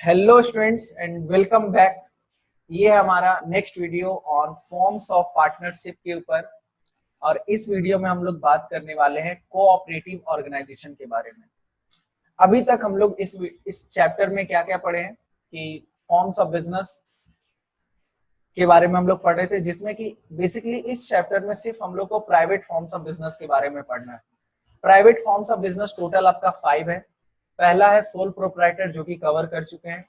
Hello students and welcome back. ये है हमारा next video on forms of partnership के ऊपर। और इस वीडियो में हम लोग बात करने वाले हैं कोऑपरेटिव ऑर्गेनाइजेशन के बारे में। अभी तक हम लोग इस चैप्टर में क्या क्या पढ़े हैं कि फॉर्म्स ऑफ बिजनेस के बारे में हम लोग पढ़ रहे थे, जिसमें कि बेसिकली इस चैप्टर में सिर्फ हम लोग को प्राइवेट फॉर्म्स ऑफ बिजनेस के बारे में पढ़ना है। Private forms of business total आपका 5 है। पहला है सोल प्रोप्राइटर, जो कि कवर कर चुके हैं।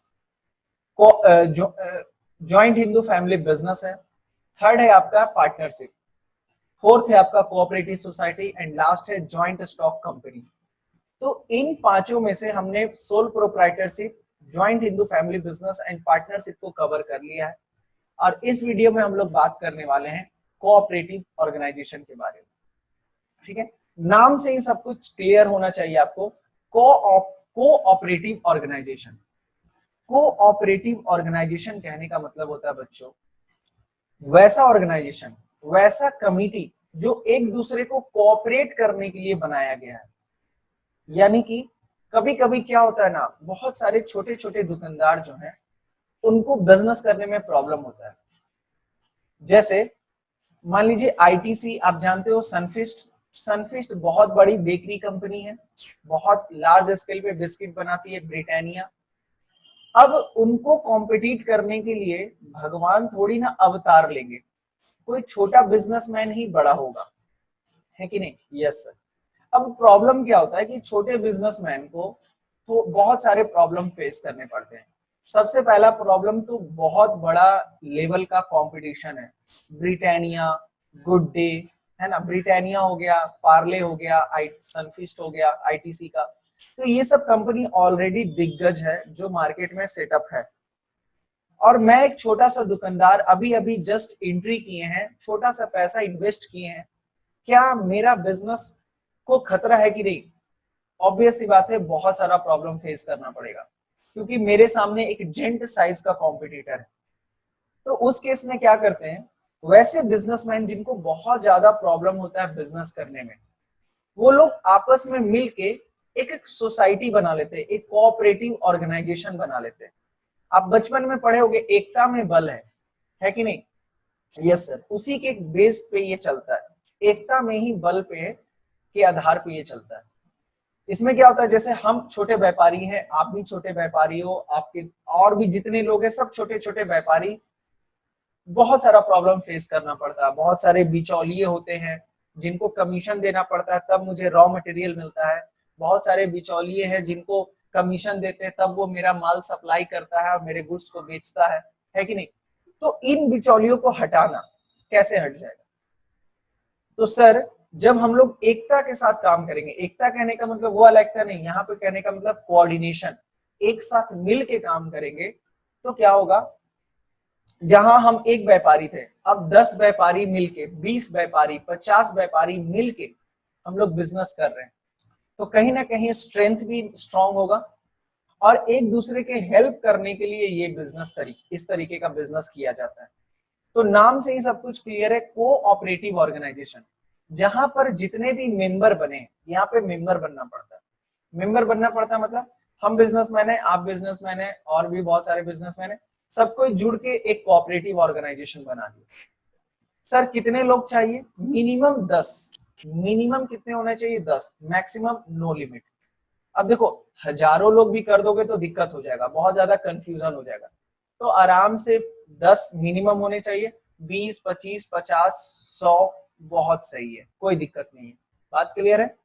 जॉइंट हिंदू फैमिली बिजनेस है। थर्ड है आपका पार्टनरशिप। फोर्थ है आपका कोऑपरेटिव सोसाइटी एंड लास्ट है जॉइंट स्टॉक कंपनी। तो इन पांचों में से हमने sole proprietorship, joint Hindu family business and partnership को कवर कर लिया है। और इस वीडियो में हम लोग बात करने वाले हैं कोऑपरेटिव ऑर्गेनाइजेशन के बारे में। ठीक है, नाम से ही सब कुछ क्लियर होना चाहिए आपको। कोऑपरेटिव ऑर्गेनाइजेशन, कोऑपरेटिव ऑर्गेनाइजेशन कहने का मतलब होता है बच्चों वैसा ऑर्गेनाइजेशन, वैसा कमिटी जो एक दूसरे को कोऑपरेट करने के लिए बनाया गया है। यानी कि कभी कभी क्या होता है ना, बहुत सारे छोटे छोटे दुकानदार जो हैं उनको बिजनेस करने में प्रॉब्लम होता है। जैसे मान लीजिए आईटीसी, आप जानते हो सनफिस्ट। सनफिस्ट बहुत बड़ी बेकरी कंपनी है, बहुत लार्ज स्केल पे बिस्किट बनाती है, ब्रिटानिया। अब उनको कॉम्पिटिट करने के लिए भगवान थोड़ी ना अवतार लेंगे, कोई छोटा बिजनेसमैन ही बड़ा होगा, है कि नहीं? Yes sir. अब प्रॉब्लम क्या होता है कि छोटे बिजनेसमैन को तो बहुत सारे प्रॉब्लम फेस करने पड़ते हैं। सबसे पहला प्रॉब्लम तो बहुत बड़ा लेवल का कंपटीशन है। ब्रिटानिया, गुड डे, है ना, ब्रिटानिया हो गया, पार्ले हो गया, सनफिस्ट हो गया, आईटीसी का। तो ये सब कंपनी ऑलरेडी दिग्गज है जो मार्केट में सेटअप है। और मैं एक छोटा सा दुकानदार, अभी अभी जस्ट एंट्री किए हैं, छोटा सा पैसा इन्वेस्ट किए हैं, क्या मेरा बिजनेस को खतरा है कि नहीं? ऑब्वियस सी बात है, बहुत सारा प्रॉब्लम फेस करना पड़ेगा, क्योंकि मेरे सामने एक जेंट साइज का कॉम्पिटिटर है। तो उस केस में क्या करते हैं, वैसे बिजनेसमैन जिनको बहुत ज्यादा प्रॉब्लम होता है बिजनेस करने में, वो लोग आपस में मिलके एक सोसाइटी बना लेते हैं, एक कोऑपरेटिव ऑर्गेनाइजेशन बना लेते हैं। आप बचपन में पढ़े होंगे, एकता में बल है कि नहीं? Yes sir. उसी के बेस पे ये चलता है, एकता में ही बल पे के आधार पे ये चलता है। इसमें क्या होता है, जैसे हम छोटे व्यापारी हैं, आप भी छोटे व्यापारी हो, आपके और भी जितने लोग हैं सब छोटे छोटे व्यापारी, बहुत सारा प्रॉब्लम फेस करना पड़ता है। बहुत सारे बिचौलिए होते हैं जिनको कमीशन देना पड़ता है, तब मुझे रॉ मटेरियल मिलता है। बहुत सारे बिचौलिए हैं जिनको कमीशन देते हैं, तब वो मेरा माल सप्लाई करता है और मेरे गुड्स को बेचता है कि नहीं? तो इन बिचौलियों को हटाना कैसे हट जाएगा? तो सर, जब हम लोग एकता के साथ काम करेंगे, एकता कहने का मतलब वो वाला एकता नहीं, यहाँ पे कहने का मतलब कोऑर्डिनेशन, एक साथ मिल के काम करेंगे, तो क्या होगा, जहां हम एक व्यापारी थे, अब 10 व्यापारी मिलके, 20 व्यापारी, 50 व्यापारी मिलके हम लोग बिजनेस कर रहे हैं, तो कहीं ना कहीं स्ट्रेंथ भी स्ट्रांग होगा। और एक दूसरे के हेल्प करने के लिए ये बिजनेस इस तरीके का बिजनेस किया जाता है। तो नाम से ही सब कुछ क्लियर है, कोऑपरेटिव ऑर्गेनाइजेशन, जहां पर जितने भी मेंबर बने, यहाँ पे मेंबर बनना पड़ता है। मेंबर बनना पड़ता है मतलब हम बिजनेसमैन है, आप बिजनेसमैन है, और भी बहुत सारे बिजनेसमैन है, सबको जुड़ के एक कोऑपरेटिव ऑर्गेनाइजेशन बना दिया। सर कितने लोग चाहिए? मिनिमम 10। मिनिमम कितने होने चाहिए? 10। Maximum no limit. अब देखो, हजारों लोग भी कर दोगे तो दिक्कत हो जाएगा, बहुत ज्यादा कंफ्यूजन हो जाएगा। तो आराम से 10 मिनिमम होने चाहिए, 20, 25, 50, 100 बहुत सही है, कोई दिक्कत नहीं है। बात क्लियर है?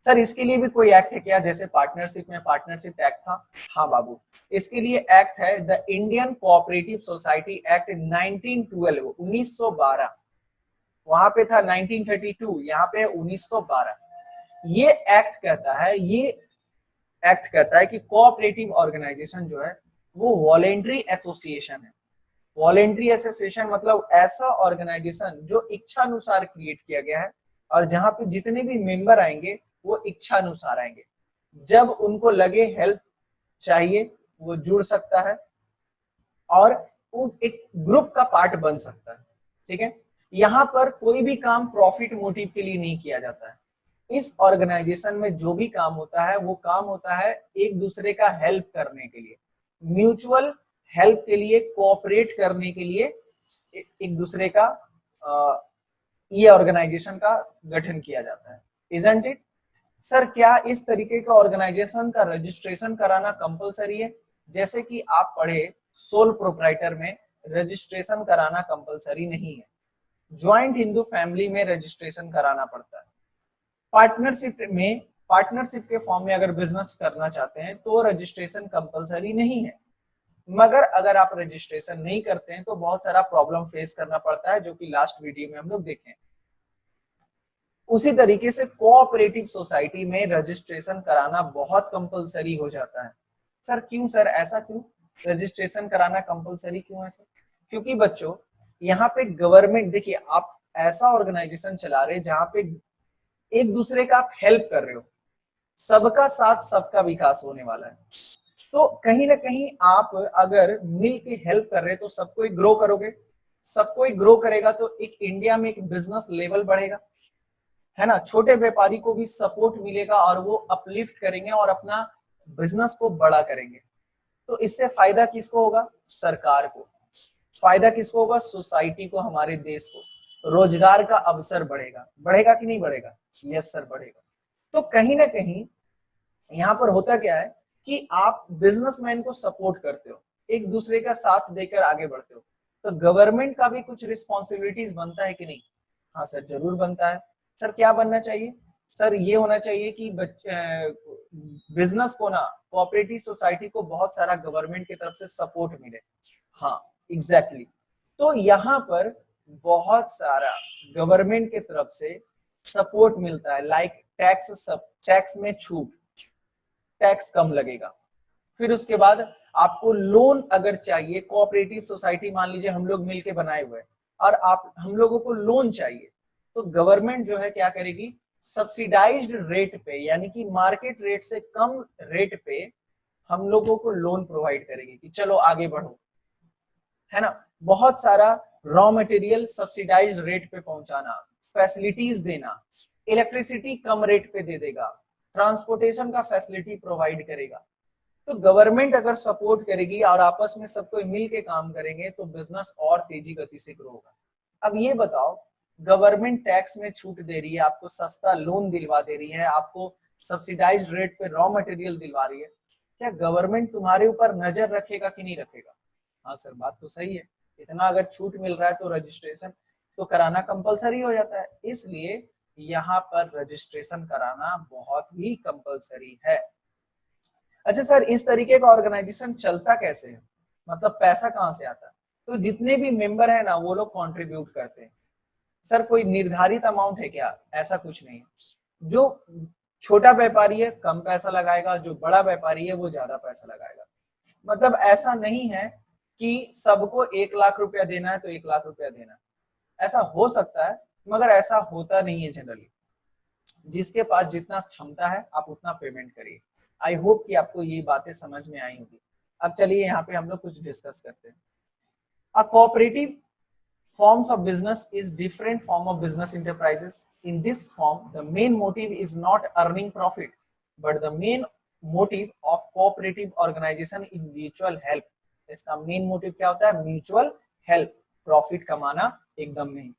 सर इसके लिए भी कोई एक्ट है क्या, जैसे पार्टनरशिप में पार्टनरशिप एक्ट था? हाँ बाबू, इसके लिए एक्ट है, the Indian cooperative society act 1912, 1912। वहां पे था 1932, यहाँ पे 1912। ये एक्ट कहता है, ये एक्ट कहता है कि कोऑपरेटिव ऑर्गेनाइजेशन जो है वो वॉलेंट्री एसोसिएशन है। वॉलेंट्री एसोसिएशन मतलब ऐसा ऑर्गेनाइजेशन जो इच्छानुसार क्रिएट किया गया है, और जहां पे जितने भी मेंबर आएंगे वो इच्छानुसार आएंगे। जब उनको लगे हेल्प चाहिए वो जुड़ सकता है, और वो एक ग्रुप का पार्ट बन सकता है। ठीक है, यहाँ पर कोई भी काम प्रॉफिट मोटिव के लिए नहीं किया जाता है। इस ऑर्गेनाइजेशन में जो भी काम होता है वो काम होता है एक दूसरे का हेल्प करने के लिए। म्यूचुअल हेल्प के लिए, कोऑपरेट करने के लिए एक दूसरे का ये ऑर्गेनाइजेशन का गठन किया जाता है। Isn't it? सर क्या इस तरीके का ऑर्गेनाइजेशन का रजिस्ट्रेशन कराना कंपलसरी है? जैसे कि आप पढ़े सोल प्रोप्राइटर में रजिस्ट्रेशन कराना कंपलसरी नहीं है। ज्वाइंट हिंदू फैमिली में रजिस्ट्रेशन कराना पड़ता है। पार्टनरशिप के फॉर्म में अगर बिजनेस करना चाहते हैं तो रजिस्ट्रेशन कंपलसरी नहीं है, मगर अगर आप रजिस्ट्रेशन नहीं करते हैं तो बहुत सारा प्रॉब्लम फेस करना पड़ता है, जो कि लास्ट वीडियो में हम लोग देखें। उसी तरीके से कोऑपरेटिव सोसाइटी में रजिस्ट्रेशन कराना बहुत कंपलसरी हो जाता है। सर क्यों सर, ऐसा क्यों रजिस्ट्रेशन कराना कंपलसरी क्यों है सर? क्योंकि बच्चों यहाँ पे गवर्नमेंट, देखिए आप ऐसा ऑर्गेनाइजेशन चला रहे हैं जहां पे एक दूसरे का आप हेल्प कर रहे हो, सबका साथ सबका विकास होने वाला है। तो कहीं ना कहीं आप अगर मिल के हेल्प कर रहे हैं तो सबको ग्रो करोगे, सबको ग्रो करेगा तो एक इंडिया में एक बिजनेस लेवल बढ़ेगा, है ना। छोटे व्यापारी को भी सपोर्ट मिलेगा और वो अपलिफ्ट करेंगे और अपना बिजनेस को बड़ा करेंगे। तो इससे फायदा किसको होगा? सरकार को। फायदा किसको होगा? सोसाइटी को, हमारे देश को। रोजगार का अवसर बढ़ेगा। बढ़ेगा कि नहीं बढ़ेगा? यस सर बढ़ेगा। तो कहीं ना कहीं यहाँ पर होता क्या है कि आप बिजनेसमैन को सपोर्ट करते हो, एक दूसरे का साथ देकर आगे बढ़ते हो, तो गवर्नमेंट का भी कुछ रिस्पॉन्सिबिलिटीज बनता है कि नहीं? हाँ सर जरूर बनता है। सर क्या बनना चाहिए? सर ये होना चाहिए कि बिजनेस को ना, कोऑपरेटिव सोसाइटी को बहुत सारा गवर्नमेंट की तरफ से सपोर्ट मिले। हाँ एग्जैक्टली तो यहाँ पर बहुत सारा गवर्नमेंट की तरफ से सपोर्ट मिलता है, लाइक टैक्स में छूट, टैक्स कम लगेगा। फिर उसके बाद आपको लोन अगर चाहिए, कोऑपरेटिव सोसाइटी मान लीजिए हम लोग मिलके बनाए हुए हैं और हम लोगों को लोन चाहिए, तो गवर्नमेंट जो है क्या करेगी? सब्सिडाइज्ड रेट पे, यानी कि मार्केट रेट से कम रेट पे हम लोगों को लोन प्रोवाइड करेगी कि चलो आगे बढ़ो, है ना। बहुत सारा रॉ मटेरियल सब्सिडाइज्ड रेट पे पहुंचाना, फैसिलिटीज देना, इलेक्ट्रिसिटी कम रेट पे दे देगा, ट्रांसपोर्टेशन का फैसिलिटी प्रोवाइड करेगा। तो गवर्नमेंट अगर सपोर्ट करेगी और आपस में सब कोई मिल के काम करेंगे तो बिजनेस और तेजी गति से ग्रो होगा। अब ये बताओ, गवर्नमेंट टैक्स में छूट दे रही है, आपको सस्ता लोन दिलवा दे रही है, आपको सब्सिडाइज्ड रेट पे रॉ मटेरियल दिलवा रही है, क्या गवर्नमेंट तुम्हारे ऊपर नजर रखेगा कि नहीं रखेगा? हाँ सर बात तो सही है। इतना अगर छूट मिल रहा है तो रजिस्ट्रेशन तो कराना कंपलसरी हो जाता है, इसलिए यहाँ पर रजिस्ट्रेशन कराना बहुत ही कंपलसरी है। अच्छा सर इस तरीके का ऑर्गेनाइजेशन चलता कैसे है, मतलब पैसा कहाँ से आता है? तो जितने भी मेंबर है ना वो लोग कंट्रीब्यूट करते हैं। सर कोई निर्धारित अमाउंट है क्या? ऐसा कुछ नहीं है। जो छोटा व्यापारी है कम पैसा लगाएगा, जो बड़ा व्यापारी है वो ज्यादा पैसा लगाएगा। मतलब ऐसा नहीं है कि सबको 1 लाख रुपया देना है तो 1 लाख रुपया देना है। ऐसा हो सकता है मगर ऐसा होता नहीं है जनरली। जिसके पास जितना क्षमता है आप उतना पेमेंट करिए। आई होप कि आपको ये बातें समझ में आई होगी। अब चलिए यहाँ पे हम लोग कुछ डिस्कस करते हैं। A cooperative forms of business is different form of business enterprises. In this form, the main motive is not earning profit, but the main motive of cooperative organization in mutual help. इसका main motive क्या होता है? mutual help, profit कमाना एकदम नहीं।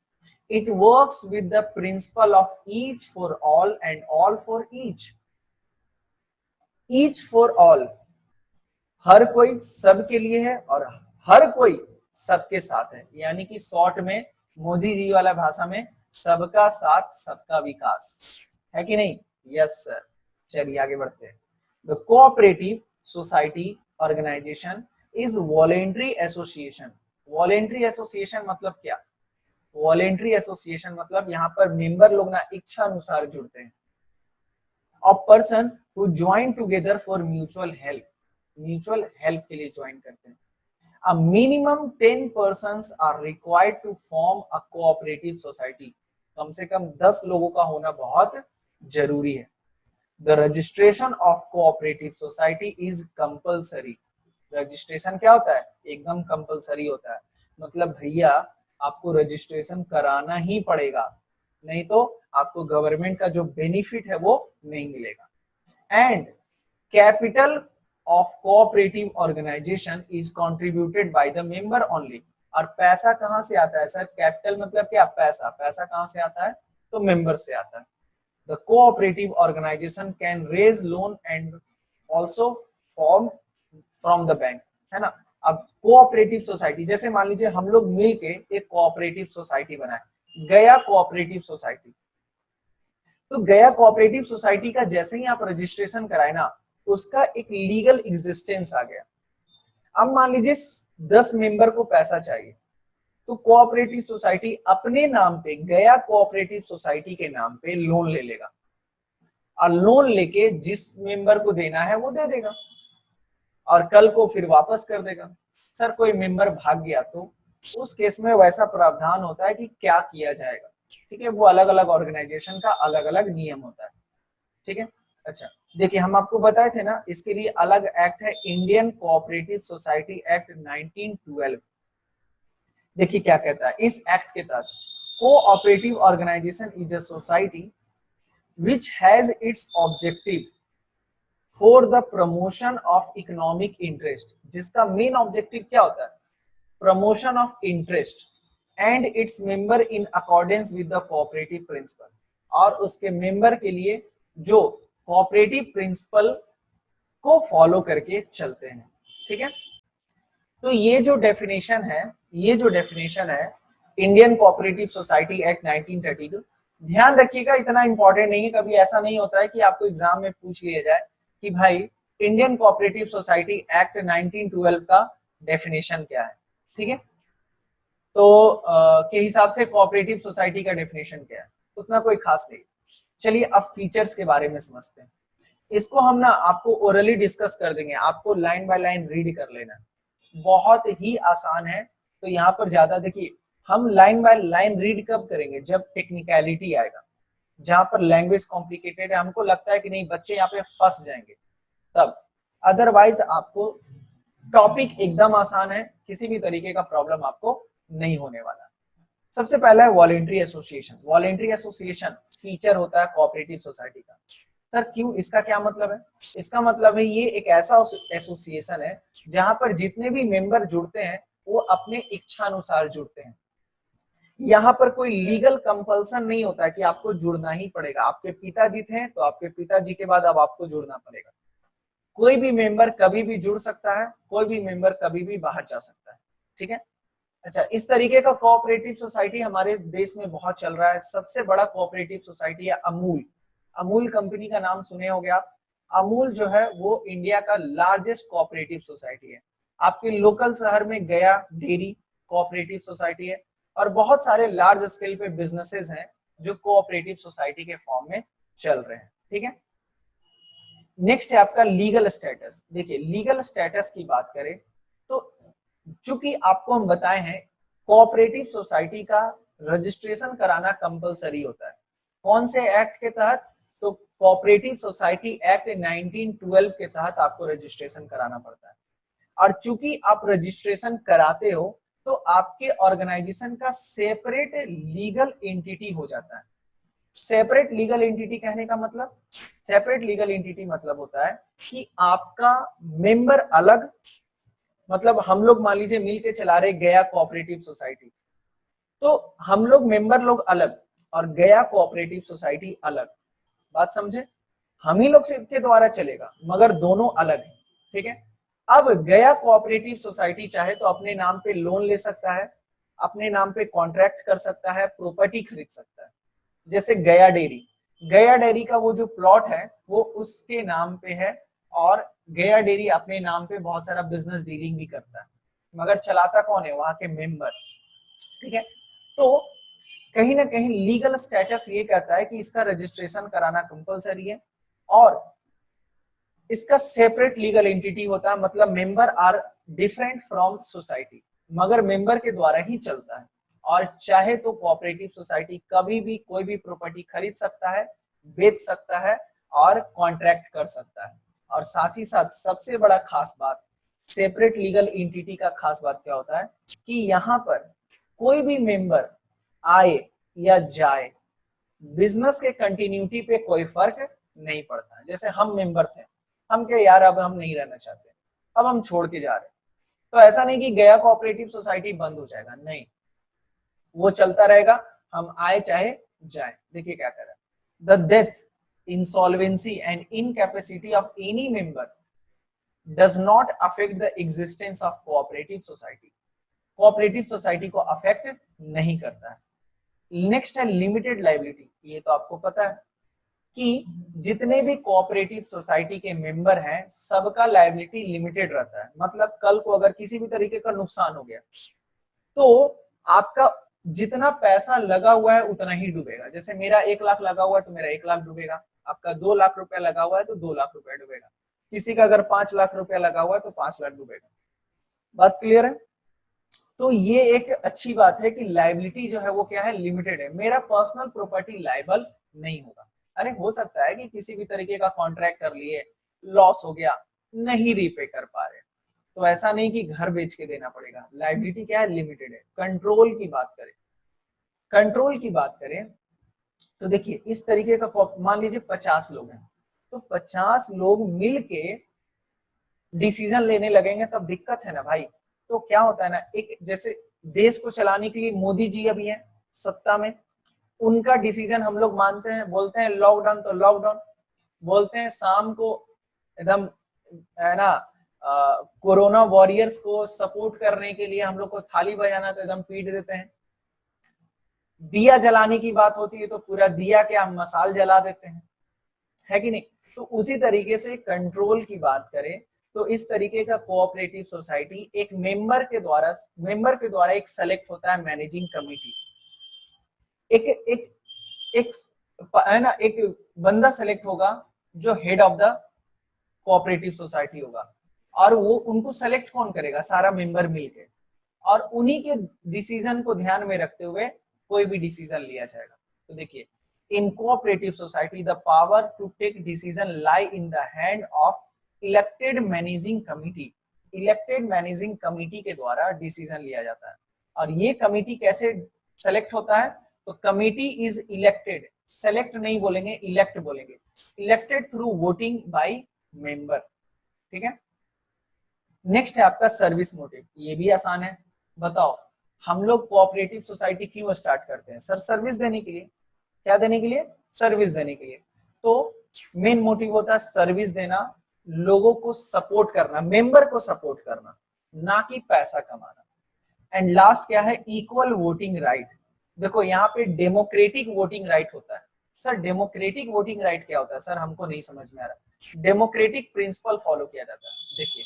It works with the principle of each for all and all for each. Each for all, हर कोई सबके लिए है और हर कोई सबके साथ है, यानी कि शॉर्ट में मोदी जी वाला भाषा में सबका साथ सबका विकास, है कि नहीं? Yes sir. चलिए आगे बढ़ते हैं। The cooperative society organization is voluntary association. Voluntary association मतलब क्या? वॉलेंट्री एसोसिएशन मतलब यहाँ पर मेंबर लोग ना इच्छा अनुसार जुड़ते हैं। Of person who join together for mutual help, mutual help के लिए ज्वाइन करते हैं। A minimum 10 persons are required to form a cooperative society. कम से कम 10 लोगों का होना बहुत जरूरी है। The registration of cooperative society is compulsory. Registration क्या होता है? एकदम कंपलसरी होता है। मतलब भैया आपको रजिस्ट्रेशन कराना ही पड़ेगा, नहीं तो आपको गवर्नमेंट का जो बेनिफिट है वो नहीं मिलेगा। And capital of cooperative organization is contributed by the member only. और पैसा कहां से आता है सर? कैपिटल मतलब क्या? पैसा। पैसा कहां से आता है? तो मेंबर से आता है। The cooperative organization can raise loan and also form from the bank, है ना। अब कोऑपरेटिव सोसाइटी, जैसे मान लीजिए हम लोग मिलके एक कोऑपरेटिव सोसाइटी बनाए, गया कोऑपरेटिव सोसाइटी। तो गया कोऑपरेटिव सोसाइटी का जैसे ही आप रजिस्ट्रेशन कराए ना, उसका एक लीगल एग्जिस्टेंस आ गया। अब मान लीजिए 10 मेंबर को पैसा चाहिए, तो कोऑपरेटिव सोसाइटी अपने नाम पे, गया कोऑपरेटिव सोसाइटी के नाम पे लोन ले लेगा, और लोन लेके जिस मेंबर को देना है वो दे देगा, और कल को फिर वापस कर देगा। सर कोई मेंबर भाग गया तो उस केस में वैसा प्रावधान होता है कि क्या किया जाएगा, ठीक है। वो अलग अलग ऑर्गेनाइजेशन का अलग अलग नियम होता है, ठीक है। अच्छा देखिए, हम आपको बताए थे ना, इसके लिए अलग एक्ट है, इंडियन कोऑपरेटिव सोसाइटी एक्ट 1912। देखिए क्या कहता है इस एक्ट के तहत, cooperative organization is a society which has its objective for the promotion of economic interest, जिसका मेन ऑब्जेक्टिव क्या होता है? Promotion of interest and its member in accordance with the cooperative principal, और उसके मेंबर के लिए जो कोऑपरेटिव प्रिंसिपल को फॉलो करके चलते हैं, ठीक है। तो ये जो डेफिनेशन है, ये जो डेफिनेशन है इंडियन कोऑपरेटिव सोसाइटी एक्ट 1932, ध्यान रखिएगा इतना इंपॉर्टेंट नहीं है। कभी ऐसा नहीं होता है कि आपको एग्जाम में पूछ लिया जाए कि भाई इंडियन कोऑपरेटिव सोसाइटी एक्ट 1912 का डेफिनेशन क्या है, ठीक है। तो के हिसाब से कोऑपरेटिव सोसाइटी का डेफिनेशन क्या है, उतना कोई खास नहीं। चलिए अब फीचर्स के बारे में समझते हैं। इसको हम ना आपको ओरली डिस्कस कर देंगे, आपको लाइन बाय लाइन रीड कर लेना, बहुत ही आसान है। तो यहाँ पर ज्यादा देखिए, हम लाइन बाय लाइन रीड कब करेंगे? जब टेक्निकलिटी आएगा, जहां पर लैंग्वेज कॉम्प्लिकेटेड है, हमको लगता है कि नहीं बच्चे यहाँ पे फंस जाएंगे, तब। अदरवाइज आपको टॉपिक एकदम आसान है, किसी भी तरीके का प्रॉब्लम आपको नहीं होने वाला। सबसे पहला है voluntary association. Voluntary association feature होता है कोऑपरेटिव सोसाइटी का। सर क्यों, इसका क्या मतलब है? इसका मतलब है ये एक ऐसा एसोसिएशन है जहां पर जितने भी मेंबर जुड़ते हैं वो अपने इच्छा अनुसार जुड़ते हैं। यहाँ पर कोई लीगल कंपल्सन नहीं होता है कि आपको जुड़ना ही पड़ेगा। आपके पिताजी थे तो आपके पिताजी के बाद अब आपको जुड़ना पड़ेगा। कोई भी मेंबर कभी भी जुड़ सकता है, कोई भी मेंबर कभी भी बाहर जा सकता है, ठीक है। अच्छा, इस तरीके का कोऑपरेटिव सोसाइटी हमारे देश में बहुत चल रहा है। सबसे बड़ा कोऑपरेटिव सोसाइटी है अमूल। अमूल कंपनी का नाम सुने होंगे आप। अमूल जो है वो इंडिया का लार्जेस्ट कोऑपरेटिव सोसाइटी है। आपके लोकल शहर में गया डेयरी कोऑपरेटिव सोसाइटी है, और बहुत सारे लार्ज स्केल पे बिजनेसेस हैं जो कोऑपरेटिव सोसाइटी के फॉर्म में चल रहे हैं, ठीक है। नेक्स्ट है आपका लीगल स्टेटस। देखिए लीगल स्टेटस की बात करें तो चूंकि आपको हम बताए हैं कोऑपरेटिव सोसाइटी का रजिस्ट्रेशन कराना कंपलसरी होता है। कौन से एक्ट के तहत? तो कोऑपरेटिव सोसाइटी एक्ट 1912 के तहत आपको रजिस्ट्रेशन कराना पड़ता है। और चूंकि आप रजिस्ट्रेशन कराते हो तो आपके ऑर्गेनाइजेशन का सेपरेट लीगल एंटिटी हो जाता है। सेपरेट लीगल एंटिटी कहने का मतलब, सेपरेट लीगल एंटिटी मतलब होता है कि आपका मेंबर अलग, मतलब हम लोग मान लीजिए मिल के चला रहे गया कोऑपरेटिव सोसाइटी, तो हम लोग मेंबर लोग अलग और गया कोऑपरेटिव सोसाइटी अलग। बात समझे? हम ही लोग के द्वारा चलेगा मगर दोनों अलग है, ठीक है। अब गया कोऑपरेटिव सोसाइटी चाहे तो अपने नाम पे लोन ले सकता है, अपने नाम पे कॉन्ट्रैक्ट कर सकता है, प्रॉपर्टी खरीद सकता है। जैसे गया डेयरी, गया डेयरी का वो जो प्लॉट है वो उसके नाम पे है, और गया डेयरी अपने नाम पे बहुत सारा बिजनेस डीलिंग भी करता है, मगर चलाता कौन है? वहां के मेंबर, ठीक है। तो कहीं ना कहीं लीगल स्टेटस ये कहता है कि इसका रजिस्ट्रेशन कराना कंपलसरी है, और इसका सेपरेट लीगल एंटिटी होता है, मतलब member are different from society, मगर मेंबर के द्वारा ही चलता है। और चाहे तो कोऑपरेटिव सोसाइटी कभी भी कोई भी प्रॉपर्टी खरीद सकता है, बेच सकता है और कॉन्ट्रैक्ट कर सकता है। और साथ ही साथ सबसे बड़ा खास बात, सेपरेट लीगल एंटिटी का खास बात क्या होता है कि यहाँ पर कोई भी मेंबर आए या जाए, बिजनेस के कंटिन्यूटी पे कोई फर्क नहीं पड़ता। जैसे हम मेंबर थे, हम क्या यार अब हम नहीं रहना चाहते, अब हम छोड़ के जा रहे हैं। तो ऐसा नहीं कि गया कोऑपरेटिव सोसाइटी बंद हो जाएगा, नहीं, वो चलता रहेगा, हम आए चाहे जाए। देखिए क्या कर रहा है, the death, insolvency and incapacity of any member does not affect the existence of cooperative society, cooperative society को अफेक्ट नहीं करता है। नेक्स्ट है लिमिटेड लाइबिलिटी। ये तो आपको पता है कि जितने भी कोऑपरेटिव सोसाइटी के मेंबर हैं सबका लायबिलिटी लिमिटेड रहता है, मतलब कल को अगर किसी भी तरीके का नुकसान हो गया तो आपका जितना पैसा लगा हुआ है उतना ही डूबेगा। जैसे मेरा 1 लाख लगा हुआ है तो मेरा 1 लाख डूबेगा, आपका 2 लाख रुपया लगा हुआ है तो 2 लाख रुपया डूबेगा, किसी का अगर 5 लाख रुपया लगा हुआ है तो 5 लाख डूबेगा। बात क्लियर है? तो ये एक अच्छी बात है कि लायबिलिटी जो है वो क्या है, लिमिटेड है। मेरा पर्सनल प्रॉपर्टी लायबल नहीं होगा। अरे हो सकता है कि किसी भी तरीके का कॉन्ट्रैक्ट कर लिए, लॉस हो गया, नहीं रीपे कर पा रहे, तो ऐसा नहीं कि घर बेच के देना पड़ेगा। लायबिलिटी क्या है, लिमिटेड है। कंट्रोल की बात करें, कंट्रोल की बात करें तो देखिए इस तरीके का, मान लीजिए 50 लोग हैं, तो 50 लोग मिलके डिसीजन लेने लगेंगे तब दिक्कत है ना भाई। तो क्या होता है ना, एक जैसे देश को चलाने के लिए मोदी जी अभी हैं सत्ता में, उनका डिसीजन हम लोग मानते हैं, बोलते हैं लॉकडाउन तो लॉकडाउन, बोलते हैं शाम को एकदम है ना कोरोना वॉरियर्स को सपोर्ट करने के लिए हम लोग को थाली बजाना तो एकदम पीट देते हैं। दिया जलाने की बात होती है तो पूरा दिया क्या मसाल जला देते हैं, है कि नहीं। तो उसी तरीके से कंट्रोल की बात करें तो इस तरीके का कोऑपरेटिव सोसाइटी एक मेंबर के द्वारा एक सेलेक्ट होता है मैनेजिंग कमिटी। एक एक एक है ना, एक बंदा सेलेक्ट होगा जो head of the cooperative society होगा, और वो उनको सेलेक्ट कौन करेगा, सारा मेंबर मिलके, और उन्हीं के डिसीजन को ध्यान में रखते हुए कोई भी डिसीजन लिया जाएगा। तो देखिए in cooperative society the power to take decision lie in the hand of elected managing committee. Elected managing committee के द्वारा डिसीजन लिया जाता है। और ये कमिटी कैसे सेलेक्ट होता है, तो कमिटी इज इलेक्टेड, सेलेक्ट नहीं बोलेंगे, इलेक्ट बोलेंगे, elected through voting by member. ठीक है। नेक्स्ट है आपका सर्विस मोटिव। ये भी आसान है, बताओ हम लोग कोऑपरेटिव सोसाइटी क्यों स्टार्ट करते हैं? सर सर्विस देने के लिए। क्या देने के लिए? सर्विस देने के लिए। तो मेन मोटिव होता है सर्विस देना, लोगों को सपोर्ट करना, मेंबर को सपोर्ट करना, ना कि पैसा कमाना। एंड लास्ट क्या है, इक्वल वोटिंग राइट। देखो यहाँ पे डेमोक्रेटिक वोटिंग राइट होता है। सर डेमोक्रेटिक वोटिंग राइट क्या होता है? सर हमको नहीं समझ में आ रहा। डेमोक्रेटिक प्रिंसिपल फॉलो किया जाता है। देखिए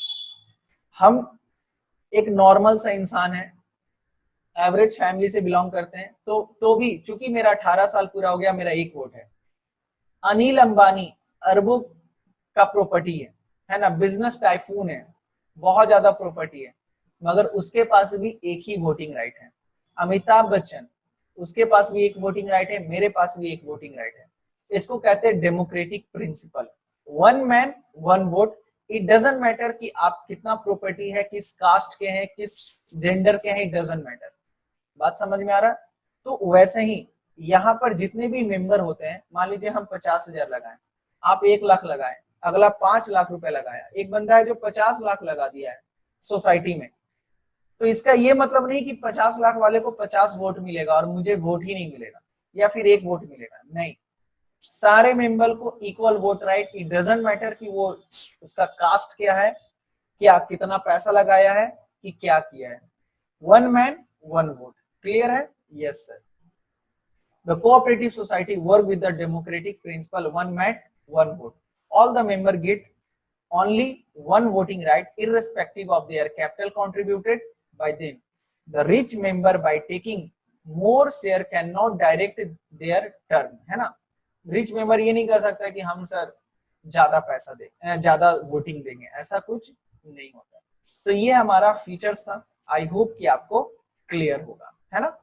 हम एक नॉर्मल सा इंसान है, एवरेज फैमिली से बिलोंग करते हैं, तो भी चूंकि मेरा 18 साल पूरा हो गया, मेरा एक वोट है। अनिल अंबानी अरबों का प्रॉपर्टी है ना, बिजनेस टाइफून है, बहुत ज्यादा प्रॉपर्टी है, मगर उसके पास भी एक ही वोटिंग राइट है। अमिताभ बच्चन, उसके पास भी एक वोटिंग राइट है, मेरे पास भी एक वोटिंग राइट है। इसको कहते हैं democratic principle, one man one vote. It doesn't matter कि आप कितना प्रॉपर्टी है, किस कास्ट के हैं, किस जेंडर के हैं, इट डजंट मैटर। बात समझ में आ रहा है? तो वैसे ही यहाँ पर जितने भी मेंबर होते हैं, मान लीजिए हम 50,000 लगाए, आप 1 लाख लगाए, अगला 5 लाख रुपए लगाया, एक बंदा है जो 50 लाख लगा दिया है सोसाइटी में, तो इसका ये मतलब नहीं कि 50 लाख वाले को 50 वोट मिलेगा और मुझे वोट ही नहीं मिलेगा, या फिर 1 वोट मिलेगा, नहीं। सारे मेंबर को equal vote right. It doesn't matter कि वो उसका कास्ट क्या है, क्या कितना पैसा लगाया है, कि क्या किया है। One man one vote. Clear है? Yes sir. The cooperative society work with the democratic principle, one man one vote. All the member get only one voting right irrespective of their capital contributed by them. The rich member by taking more share cannot direct their term, है ना। Rich member ये नहीं कर सकता कि हम sir ज्यादा पैसा दें, ज्यादा वोटिंग देंगे, ऐसा कुछ नहीं होता। तो ये हमारा फीचर्स था। आई होप कि आपको क्लियर होगा, है ना।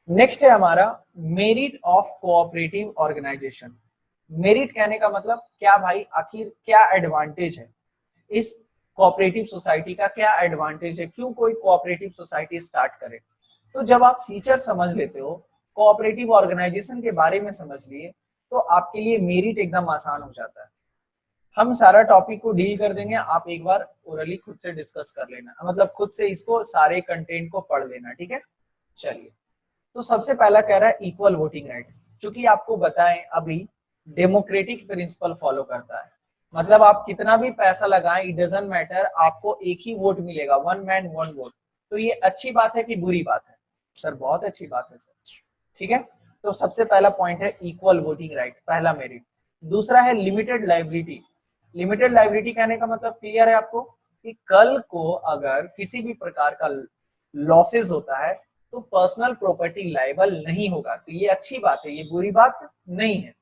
नेक्स्ट है हमारा merit of cooperative organization. Merit कहने का मतलब क्या भाई, आखिर क्या एडवांटेज है इस कोऑपरेटिव सोसाइटी का, क्या एडवांटेज है, क्यों कोई कोऑपरेटिव सोसाइटी स्टार्ट करे। तो जब आप फीचर समझ लेते हो, कोऑपरेटिव ऑर्गेनाइजेशन के बारे में समझ लिए, तो आपके लिए मेरिट एकदम आसान हो जाता है। हम सारा टॉपिक को डील कर देंगे, आप एक बार ओरली खुद से डिस्कस कर लेना, मतलब खुद से इसको सारे कंटेंट को पढ़ लेना, ठीक है। चलिए, तो सबसे पहला कह रहा है इक्वल वोटिंग राइट। चूंकि आपको बताएं अभी डेमोक्रेटिक प्रिंसिपल फॉलो करता है, मतलब आप कितना भी पैसा लगाएं इट डजंट मैटर, आपको एक ही वोट मिलेगा, वन मैन वन वोट। तो ये अच्छी बात है कि बुरी बात है सर? बहुत अच्छी बात है सर, ठीक है। तो सबसे पहला पॉइंट है इक्वल वोटिंग राइट, पहला मेरिट। दूसरा है लिमिटेड लाइबिलिटी। लिमिटेड लाइबिलिटी कहने का मतलब क्लियर है आपको, कि कल को अगर किसी भी प्रकार का लॉसेस होता है तो पर्सनल प्रॉपर्टी लायबल नहीं होगा। तो ये अच्छी बात है, ये बुरी बात नहीं है।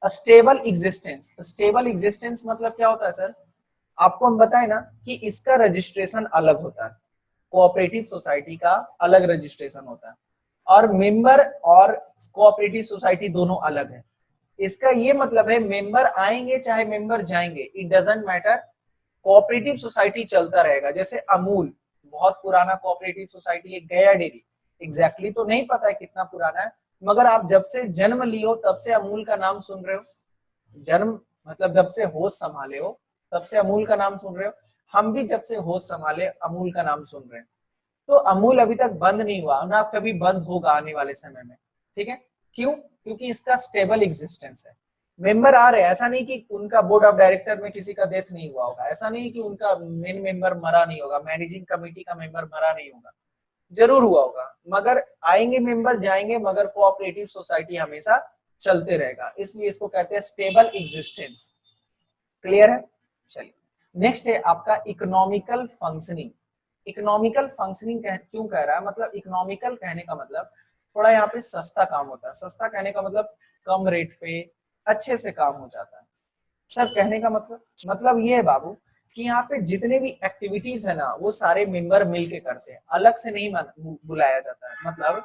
स्टेबल एग्जिस्टेंस, स्टेबल एग्जिस्टेंस मतलब क्या होता है सर? आपको हम बताएं ना कि इसका रजिस्ट्रेशन अलग होता है, कोऑपरेटिव सोसाइटी का अलग रजिस्ट्रेशन होता है, और मेंबर और कोऑपरेटिव सोसाइटी दोनों अलग है। इसका ये मतलब है मेंबर आएंगे चाहे मेंबर जाएंगे, it doesn't matter, cooperative society चलता रहेगा। जैसे अमूल बहुत पुराना कोऑपरेटिव सोसाइटी है, गया डेयरी एग्जैक्टली तो नहीं पता है कितना पुराना है, मगर आप जब से जन्म लियो तब से अमूल का नाम सुन रहे हो। जन्म मतलब जब से होश संभाले हो तब से अमूल का नाम सुन रहे हो। हम भी जब से होश संभाले अमूल का नाम सुन रहे हैं। तो अमूल अभी तक बंद नहीं हुआ, ना कभी बंद होगा आने वाले समय में, ठीक है। क्यों? क्योंकि इसका स्टेबल एग्जिस्टेंस है, मेंबर आ रहे हैं। ऐसा नहीं कि उनका बोर्ड ऑफ डायरेक्टर में किसी का डेथ नहीं हुआ होगा, ऐसा नहीं कि उनका मेन मेंबर मरा नहीं होगा, मैनेजिंग कमेटी का मेंबर मरा नहीं होगा, जरूर हुआ होगा, मगर आएंगे मेंबर जाएंगे, मगर कोऑपरेटिव सोसाइटी हमेशा चलते रहेगा, इसलिए इसको कहते हैं स्टेबल एग्जिस्टेंस। क्लियर है? चलिए, नेक्स्ट है आपका इकोनॉमिकल फंक्शनिंग। इकोनॉमिकल फंक्शनिंग क्यों कह रहा है? मतलब इकोनॉमिकल कहने का मतलब थोड़ा यहाँ पे सस्ता काम होता है। सस्ता कहने का मतलब कम रेट पे अच्छे से काम हो जाता है। सर कहने का मतलब ये है बाबू कि यहाँ पे जितने भी एक्टिविटीज है ना वो सारे मेंबर मिलके करते हैं, अलग से नहीं बुलाया जाता है। मतलब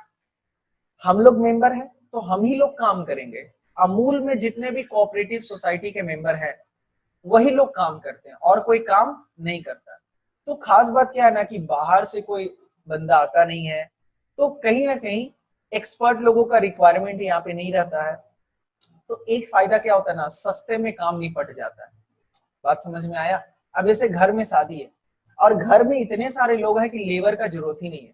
हम लोग मेंबर हैं तो हम ही लोग काम करेंगे। अमूल में जितने भी कोऑपरेटिव सोसाइटी के मेंबर हैं वही लोग काम करते हैं और कोई काम नहीं करता। तो खास बात क्या है ना कि बाहर से कोई बंदा आता नहीं है, तो कहीं ना कहीं एक्सपर्ट लोगों का रिक्वायरमेंट यहाँ पे नहीं रहता है। तो एक फायदा क्या होता है ना, सस्ते में काम निपट जाता है। बात समझ में आया? अब जैसे घर में शादी है और घर में इतने सारे लोग हैं कि लेबर का जरूरत ही नहीं है,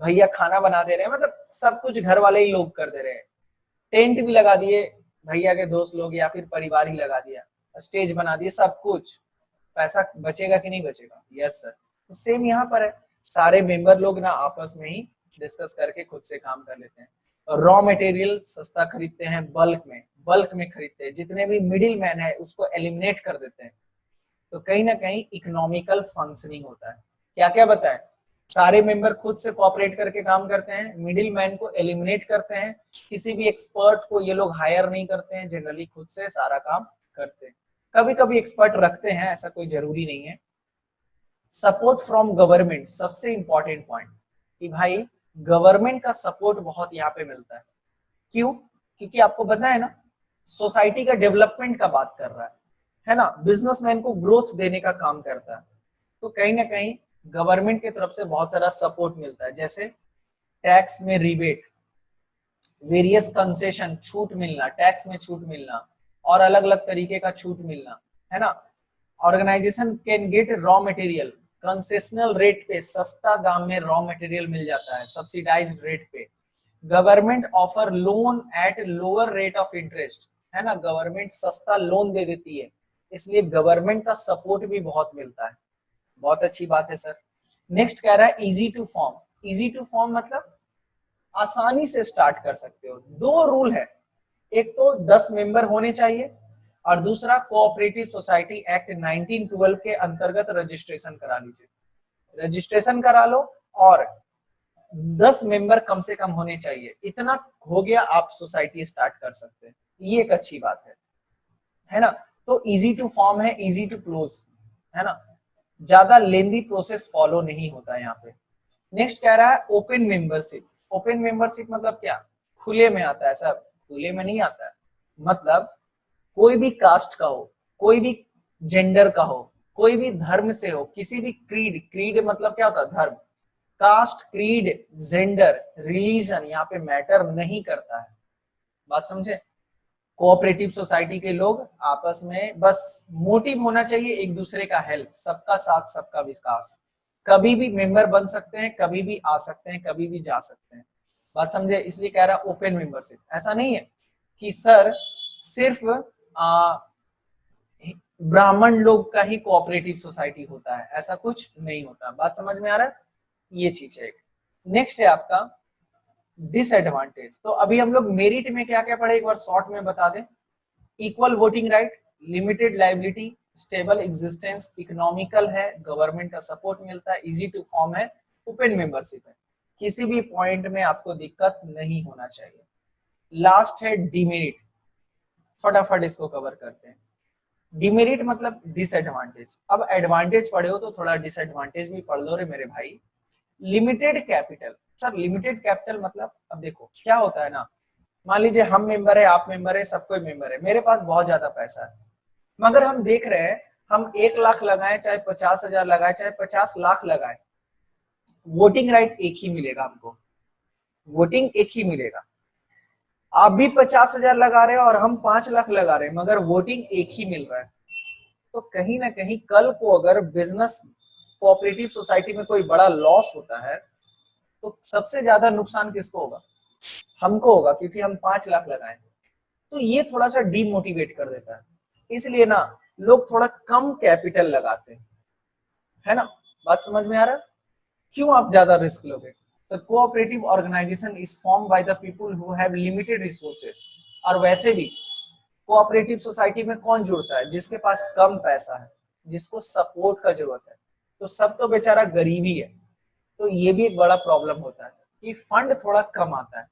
भैया खाना बना दे रहे हैं, मतलब सब कुछ घर वाले ही लोग कर दे रहे हैं। टेंट भी लगा दिए भैया के दोस्त लोग या फिर परिवार ही लगा दिया, स्टेज बना दिए, सब कुछ। पैसा बचेगा कि नहीं बचेगा? Yes sir. तो सेम यहाँ पर है, सारे मेंबर लोग ना आपस में ही डिस्कस करके खुद से काम कर लेते हैं। रॉ मटेरियल सस्ता खरीदते हैं, बल्क में खरीदते हैं, जितने भी मिडिल मैन है उसको एलिमिनेट कर देते हैं। तो कहीं ना कहीं इकोनॉमिकल फंक्शनिंग होता है। क्या क्या बताएं? सारे मेंबर खुद से कोऑपरेट करके काम करते हैं, मिडिल मैन को एलिमिनेट करते हैं, किसी भी एक्सपर्ट को ये लोग हायर नहीं करते हैं, जनरली खुद से सारा काम करते हैं। कभी कभी एक्सपर्ट रखते हैं, ऐसा कोई जरूरी नहीं है। सपोर्ट फ्रॉम गवर्नमेंट, सबसे इंपॉर्टेंट पॉइंट कि भाई गवर्नमेंट का सपोर्ट बहुत यहाँ पे मिलता है। क्यों? क्योंकि आपको पता है ना सोसाइटी का डेवलपमेंट का बात कर रहा है ना, बिजनेसमैन को ग्रोथ देने का काम करता है। तो कहीं ना कहीं गवर्नमेंट की तरफ से बहुत सारा सपोर्ट मिलता है, जैसे टैक्स में रिबेट, वेरियस कंसेशन, छूट मिलना, टैक्स में छूट मिलना और अलग अलग तरीके का छूट मिलना, है ना। Organization can get raw material concessional rate पे, सस्ता दाम में रॉ मटेरियल मिल जाता है सब्सिडाइज्ड रेट पे। Government offer loan at lower rate of interest, है ना, गवर्नमेंट सस्ता लोन दे देती है, इसलिए गवर्नमेंट का सपोर्ट भी बहुत मिलता है। बहुत अच्छी बात है सर। नेक्स्ट कह रहा है easy to form. Easy to form मतलब आसानी से स्टार्ट कर सकते हो। दो रूल है, एक तो 10 मेंबर होने चाहिए और दूसरा कोऑपरेटिव सोसाइटी एक्ट 1912 के अंतर्गत रजिस्ट्रेशन करा लीजिए। रजिस्ट्रेशन करा लो और 10 मेंबर कम से कम होने चाहिए, इतना हो गया आप सोसाइटी स्टार्ट कर सकते हैं। ये एक अच्छी बात है ना। तो इजी टू फॉर्म है, इजी टू क्लोज, है ना, ज्यादा लेंदी प्रोसेस फॉलो नहीं होता यहाँ पे। नेक्स्ट कह रहा है ओपन मेंबरशिप। ओपन मेंबरशिप मतलब क्या? खुले में आता है सर, खुले में नहीं आता है। मतलब कोई भी कास्ट का हो, कोई भी जेंडर का हो, कोई भी धर्म से हो, किसी भी क्रीड, क्रीड मतलब क्या होता है? धर्म। कास्ट, क्रीड, जेंडर, रिलीजन यहाँ पे मैटर नहीं करता है। बात समझे? कोऑपरेटिव सोसाइटी के लोग आपस में बस मोटिव होना चाहिए एक दूसरे का हेल्प, सबका साथ सबका विकास। कभी भी मेंबर बन सकते हैं, कभी भी आ सकते हैं, कभी भी जा सकते हैं। बात समझे? इसलिए कह रहा ओपन मेंबरशिप। ऐसा नहीं है कि सर सिर्फ ब्राह्मण लोग का ही कोऑपरेटिव सोसाइटी होता है, ऐसा कुछ नहीं होता। बात समझ में आ रहा है? ये चीज है एक। नेक्स्ट है आपका डिसएडवांटेज। तो अभी हम लोग मेरिट में क्या क्या पढ़े एक बार शॉर्ट में बता दें। Equal voting right, limited liability, stable existence, economical है, गवर्नमेंट का सपोर्ट मिलता है, इजी टू फॉर्म है, ओपन मेंबरशिप है। किसी भी पॉइंट में आपको दिक्कत नहीं होना चाहिए। लास्ट है डिमेरिट, फटाफट इसको कवर करते हैं। डिमेरिट मतलब डिसएडवांटेज। अब एडवांटेज पढ़े हो तो थोड़ा डिसएडवांटेज भी पढ़ लो रे मेरे भाई। Limited capital. Sir limited capital मतलब, अब देखो क्या होता है ना, मान लीजिए हम मेंबर है, आप मेंबर है, सब कोई मेंबर है, मेरे पास बहुत ज्यादा पैसा है, मगर हम देख रहे हैं हम 1 लाख लगाएं चाहे 50,000 लगाएं चाहे 50 लाख लगाएं, वोटिंग राइट एक ही मिलेगा हमको, वोटिंग एक ही मिलेगा। आप भी 50,000 लगा रहे हो और हम 5 लाख लगा रहे हैं, मगर वोटिंग एक ही मिल रहा है। तो कहीं ना कहीं कल को अगर बिजनेस कोऑपरेटिव सोसाइटी में कोई बड़ा लॉस होता है तो सबसे ज्यादा नुकसान किसको होगा? हमको होगा, क्योंकि हम 5 लाख लगाए। तो ये थोड़ा सा डीमोटिवेट कर देता है। इसलिए ना लोग थोड़ा कम कैपिटल लगाते हैं, है ना? बात समझ में आ रहा है? क्यों आप ज्यादा रिस्क लोगे? The cooperative organization is form by the people who have limited resources. और वैसे भी कोऑपरेटिव सोसाइटी में कौन जुड़ता है? जिसके पास कम पैसा है, जिसको सपोर्ट का जरूरत है। तो सब तो बेचारा गरीब ही है। तो ये भी एक बड़ा प्रॉब्लम होता है कि फंड थोड़ा कम आता है।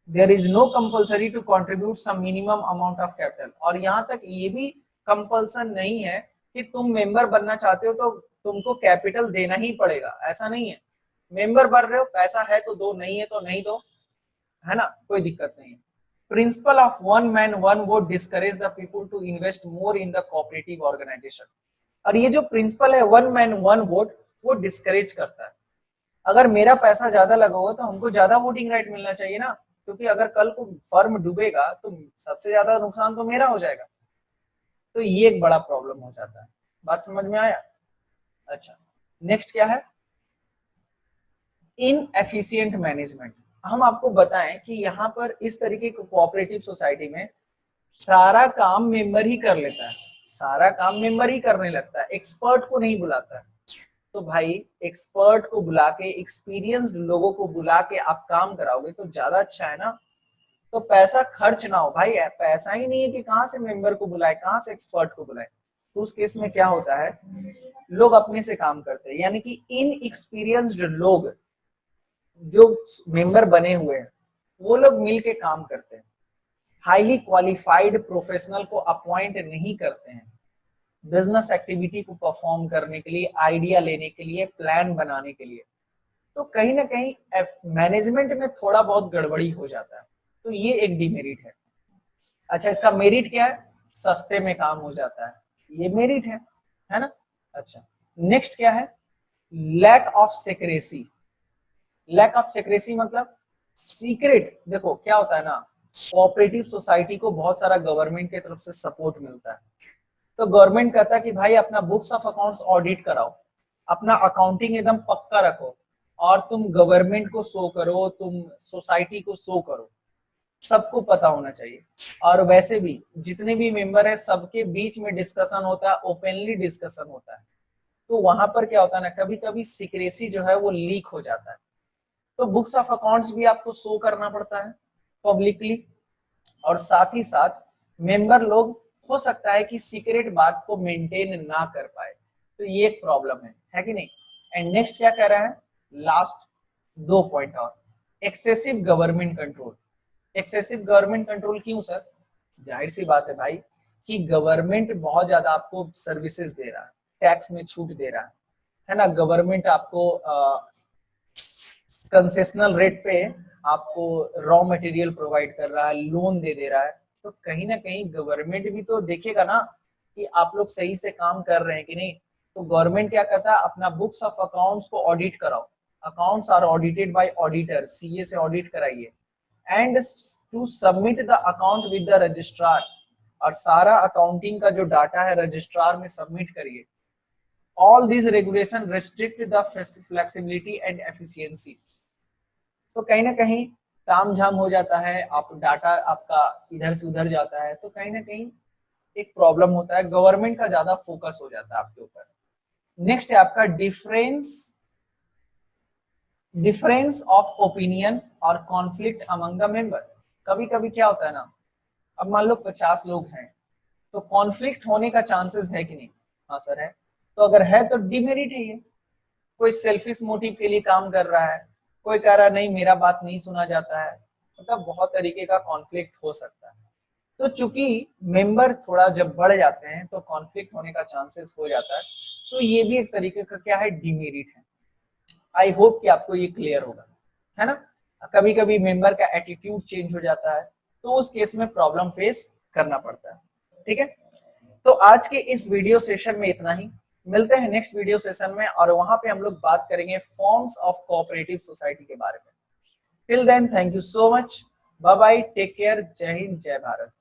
There is no compulsory to contribute some minimum amount of capital. और यहाँ तक ये भी कंपल्सन नहीं है कि तुम मेंबर बनना चाहते हो तो तुमको कैपिटल देना ही पड़ेगा, ऐसा नहीं है। मेंबर बन रहे हो, पैसा है तो दो, नहीं है तो नहीं दो, है ना? कोई दिक्कत नहीं है। Principle of one man one vote discourage the people to invest more in the cooperative organization. और ये जो प्रिंसिपल है वन मैन वन वोट, वो डिस्करेज करता है। अगर मेरा पैसा ज्यादा लगा हुआ तो हमको ज्यादा वोटिंग राइट मिलना चाहिए ना, क्योंकि अगर कल को फर्म डूबेगा तो सबसे ज्यादा नुकसान तो मेरा हो जाएगा। तो ये एक बड़ा प्रॉब्लम हो जाता है। बात समझ में आया? अच्छा, नेक्स्ट क्या है? Inefficient management. हम आपको बताएं कि यहाँ पर इस तरीके की कोऑपरेटिव सोसाइटी में सारा काम मेंबर ही कर लेता है, सारा काम मेंबर ही करने लगता है, एक्सपर्ट को नहीं बुलाता है। तो भाई एक्सपर्ट को बुला के, एक्सपीरियंस्ड लोगों को बुला के आप काम कराओगे तो ज्यादा अच्छा है ना। तो पैसा खर्च ना हो भाई, पैसा ही नहीं है कि कहाँ से मेंबर को बुलाए, कहाँ से एक्सपर्ट को बुलाए। तो उस केस में क्या होता है, लोग अपने से काम करते हैं, यानी कि इनएक्सपीरियंस्ड लोग जो मेंबर बने हुए हैं वो लोग मिलके काम करते हैं। हाईली क्वालिफाइड प्रोफेशनल को अपॉइंट नहीं करते हैं बिजनेस एक्टिविटी को परफॉर्म करने के लिए, आइडिया लेने के लिए, प्लान बनाने के लिए। तो कहीं ना कहीं मैनेजमेंट में थोड़ा बहुत गड़बड़ी हो जाता है। तो ये एक डिमेरिट है। अच्छा, इसका मेरिट क्या है? सस्ते में काम हो जाता है, ये मेरिट है ना? अच्छा, नेक्स्ट क्या है? Lack of secrecy. Lack of secrecy मतलब सीक्रेट। देखो क्या होता है ना, कोऑपरेटिव सोसाइटी को बहुत सारा गवर्नमेंट की तरफ से सपोर्ट मिलता है। तो गवर्नमेंट कहता है कि भाई अपना बुक्स ऑफ अकाउंट्स ऑडिट कराओ, अपना अकाउंटिंग एकदम पक्का रखो, और तुम गवर्नमेंट को शो करो, तुम सोसाइटी को शो करो, सबको पता होना चाहिए। और वैसे भी जितने भी मेंबर है सबके बीच में डिस्कशन होता है, ओपनली डिस्कशन होता है। तो वहां पर क्या होता है ना, कभी कभी सीक्रेसी जो है वो लीक हो जाता है। तो बुक्स ऑफ अकाउंट्स भी आपको शो करना पड़ता है पब्लिकली, और साथ ही साथ मेंबर लोग हो सकता है कि सीक्रेट बात को मेंटेन ना कर पाए। तो ये एक प्रॉब्लम है कि नहीं? एंड नेक्स्ट क्या कह रहा है, लास्ट 2 पॉइंट और, excessive government control. Excessive government control क्यों सर? जाहिर सी बात है भाई कि गवर्नमेंट बहुत ज्यादा आपको सर्विसेज दे रहा है, टैक्स में छूट दे रहा है ना? गवर्नमेंट आपको कंसेशनल रेट पे आपको रॉ मटेरियल प्रोवाइड कर रहा है, लोन दे रहा है। तो कहीं ना कहीं गवर्नमेंट भी तो देखेगा ना कि आप लोग सही से काम कर रहे हैं कि नहीं। तो गवर्नमेंट क्या कहता है, अपना बुक्स ऑफ अकाउंट्स को ऑडिट कराओ, accounts are audited by auditor, CA से ऑडिट कराइए। And to submit the account with the registrar, और सारा अकाउंटिंग का जो डाटा है रजिस्ट्रार में सबमिट करिए। All these regulation restrict the flexibility and efficiency. तो कहीं ना कहीं ताम झाम हो जाता है, आप डाटा आपका इधर से उधर जाता है, तो कहीं ना कहीं एक प्रॉब्लम होता है, गवर्नमेंट का ज्यादा फोकस हो जाता है आपके ऊपर। नेक्स्ट है आपका डिफरेंस ऑफ ओपिनियन और कॉन्फ्लिक्ट अमंग द मेंबर। कभी कभी क्या होता है ना, अब मान लो 50 लोग हैं, तो कॉन्फ्लिक्ट होने का चांसेस है कि नहीं? हाँ सर है। तो अगर है तो डिमेरिट है ये, कोई सेल्फिश मोटिव के लिए काम कर रहा है, कोई कह रहा है नहीं मेरा बात नहीं सुना जाता है, मतलब बहुत तरीके का कॉन्फ्लिक्ट हो सकता है। तो चूंकि मेंबर थोड़ा जब बढ़ जाते हैं तो कॉन्फ्लिक्ट होने का चांसेस हो जाता है, तो ये भी एक तरीके का क्या है, डिमेरिट है। आई होप कि आपको ये क्लियर होगा, है ना। कभी कभी मेंबर का एटीट्यूड चेंज हो जाता है, तो उस केस में प्रॉब्लम फेस करना पड़ता है। ठीक है, तो आज के इस वीडियो सेशन में इतना ही। मिलते हैं नेक्स्ट वीडियो सेशन में, और वहां पे हम लोग बात करेंगे फॉर्म्स ऑफ कोऑपरेटिव सोसाइटी के बारे में। Till then, thank you so much, bye bye, take care, जय हिंद, जय भारत।